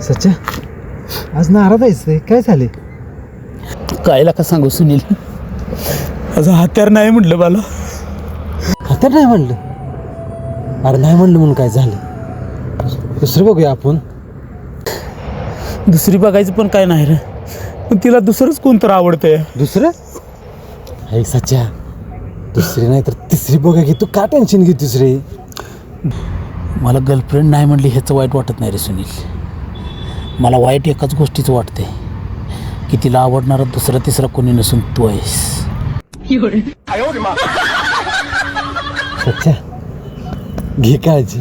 सच्चा आज नाराज आहेस रे, काय झाले? कायला का सांगू सुनील, असं हत्यार नाही म्हटलं मला. हत्यार नाही म्हणलं? अरे नाही म्हणलं म्हणून काय झालं? दुसरं बघूया आपण. दुसरी बघायचं पण काय नाही रे, पण तिला दुसरंच कोणतं आवडतंय. दुसरं आहे सच्चा, दुसरी नाही तर तिसरी बघा की. तू का टेन्शन घेतोस रे? मला गर्लफ्रेंड नाही म्हणली ह्याचं वाईट वाटत नाही रे सुनील. मला वाईट एकाच गोष्टीचं वाटतंय की तिला आवडणारा दुसरा तिसरा कोणी नसून तू आहेस. सच्चा घे काळजी.